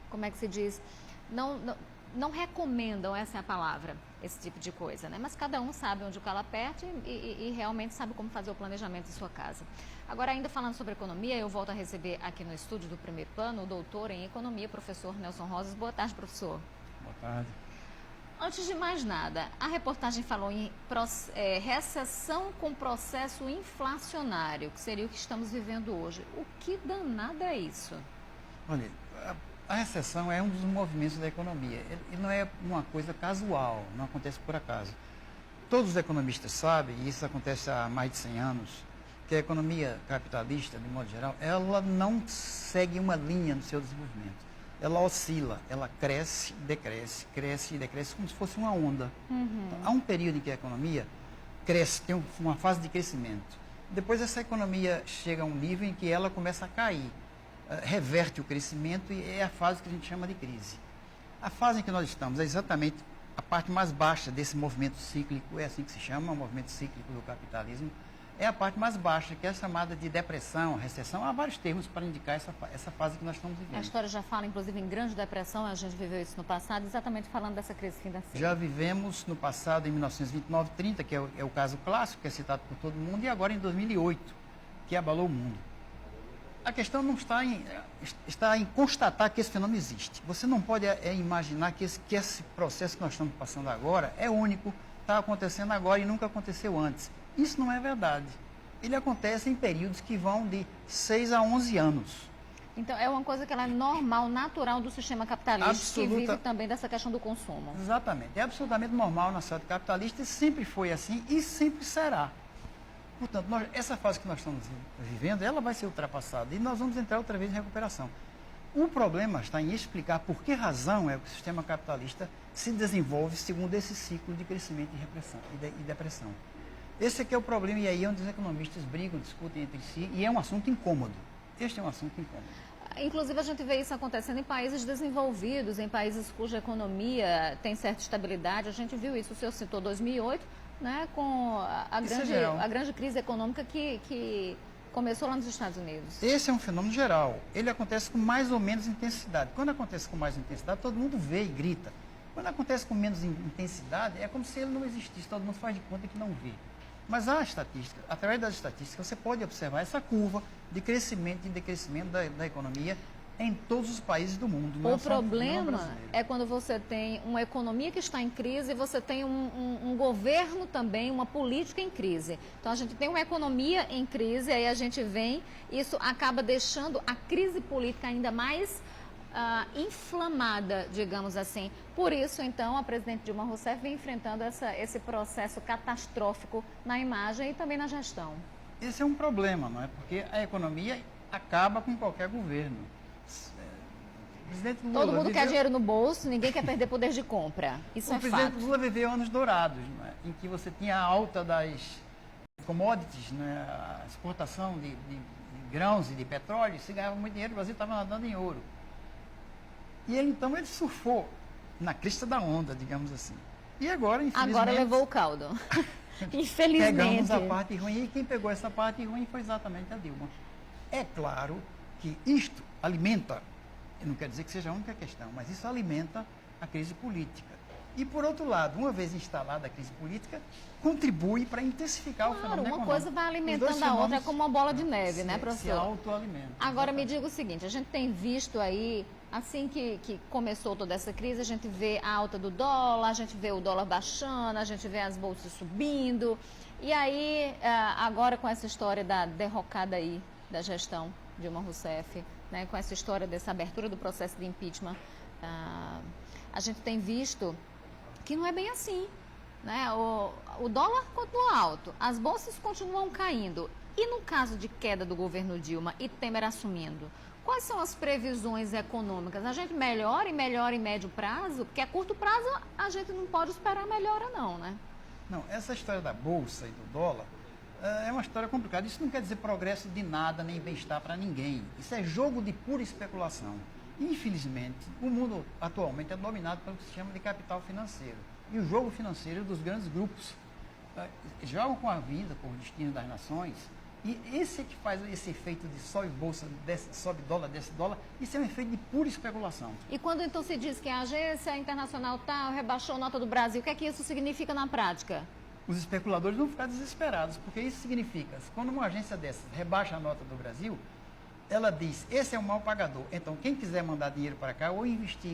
como é que se diz? Não recomendam, essa é a palavra, esse tipo de coisa, né? Mas cada um sabe onde o calo aperta e realmente sabe como fazer o planejamento de sua casa. Agora, ainda falando sobre economia, eu volto a receber aqui no estúdio do Primeiro Plano o doutor em economia, professor Nelson Rosas. Boa tarde, professor. Boa tarde. Antes de mais nada, a reportagem falou em recessão com processo inflacionário, que seria o que estamos vivendo hoje. O que danado é isso? Olha, a recessão é um dos movimentos da economia. E não é uma coisa casual, não acontece por acaso. Todos os economistas sabem, e isso acontece há mais de 100 anos, que a economia capitalista, de modo geral, ela não segue uma linha no seu desenvolvimento. Ela oscila, ela cresce e decresce como se fosse uma onda. Então, há um período em que a economia cresce, tem uma fase de crescimento. Depois essa economia chega a um nível em que ela começa a cair, reverte o crescimento e é a fase que a gente chama de crise. A fase em que nós estamos é exatamente a parte mais baixa desse movimento cíclico, é assim que se chama, o movimento cíclico do capitalismo. É a parte mais baixa, que é chamada de depressão, recessão. Há vários termos para indicar essa fase que nós estamos vivendo. A história já fala, inclusive, em grande depressão, a gente viveu isso no passado, exatamente falando dessa crise financeira. Já vivemos no passado, em 1929, 30, que é o caso clássico, que é citado por todo mundo, e agora em 2008, que abalou o mundo. A questão não está em constatar que esse fenômeno existe. Você não pode imaginar que esse processo que nós estamos passando agora é único, está acontecendo agora e nunca aconteceu antes. Isso não é verdade. Ele acontece em períodos que vão de 6 a 11 anos. Então, é uma coisa que ela é normal, natural do sistema capitalista, que vive também dessa questão do consumo. Exatamente. É absolutamente normal na sociedade capitalista e sempre foi assim e sempre será. Portanto, essa fase que nós estamos vivendo, ela vai ser ultrapassada e nós vamos entrar outra vez em recuperação. O problema está em explicar por que razão é que o sistema capitalista se desenvolve segundo esse ciclo de crescimento e depressão. Esse aqui é o problema e aí é onde os economistas brigam, discutem entre si e é um assunto incômodo. Este é um assunto incômodo. Inclusive, a gente vê isso acontecendo em países desenvolvidos, em países cuja economia tem certa estabilidade. A gente viu isso, o senhor citou 2008, né, com a grande crise econômica que começou lá nos Estados Unidos. Esse é um fenômeno geral. Ele acontece com mais ou menos intensidade. Quando acontece com mais intensidade, todo mundo vê e grita. Quando acontece com menos intensidade, é como se ele não existisse. Todo mundo faz de conta que não vê. Mas há estatística, através das estatísticas, você pode observar essa curva de crescimento e decrescimento da economia em todos os países do mundo. O problema é quando você tem uma economia que está em crise e você tem um governo também, uma política em crise. Então, a gente tem uma economia em crise, aí a gente vem, isso acaba deixando a crise política ainda mais inflamada, digamos assim. Por isso, então, a presidente Dilma Rousseff vem enfrentando esse processo catastrófico na imagem e também na gestão. Esse é um problema, não é? Porque a economia acaba com qualquer governo. Todo mundo quer dinheiro no bolso, ninguém quer perder poder de compra. Isso é fato. O presidente Lula viveu anos dourados, não é? Em que você tinha a alta das commodities, né? A exportação de grãos e de petróleo, se ganhava muito dinheiro, o Brasil estava nadando em ouro. E então ele surfou na crista da onda, digamos assim. E agora, infelizmente... Agora levou o caldo. Infelizmente. Pegamos a parte ruim e quem pegou essa parte ruim foi exatamente a Dilma. É claro que isto alimenta, eu não quero dizer que seja a única questão, mas isso alimenta a crise política. E, por outro lado, uma vez instalada a crise política, contribui para intensificar o fenômeno econômico. Uma coisa vai alimentando a outra, é como uma bola de neve, né, professor? Se autoalimenta. Agora, me diga o seguinte, a gente tem visto aí, assim que começou toda essa crise, a gente vê a alta do dólar, a gente vê o dólar baixando, a gente vê as bolsas subindo. E aí, agora com essa história da derrocada aí da gestão Dilma Rousseff, né, com essa história dessa abertura do processo de impeachment, a gente tem visto que não é bem assim, né? O dólar continua alto, as bolsas continuam caindo. E no caso de queda do governo Dilma e Temer assumindo, quais são as previsões econômicas? A gente melhora em médio prazo? Porque a curto prazo a gente não pode esperar melhora não, né? Não, essa história da bolsa e do dólar é uma história complicada. Isso não quer dizer progresso de nada, nem bem-estar para ninguém. Isso é jogo de pura especulação. Infelizmente, o mundo atualmente é dominado pelo que se chama de capital financeiro. E o jogo financeiro dos grandes grupos jogam com a vida, com o destino das nações, E esse é que faz esse efeito de sobe bolsa, desce, sobe dólar, desce dólar. Isso é um efeito de pura especulação. E quando então se diz que a agência internacional tal rebaixou a nota do Brasil, o que é que isso significa na prática? Os especuladores vão ficar desesperados, porque isso significa, quando uma agência dessas rebaixa a nota do Brasil, ela diz, esse é um mal pagador. Então, quem quiser mandar dinheiro para cá ou investir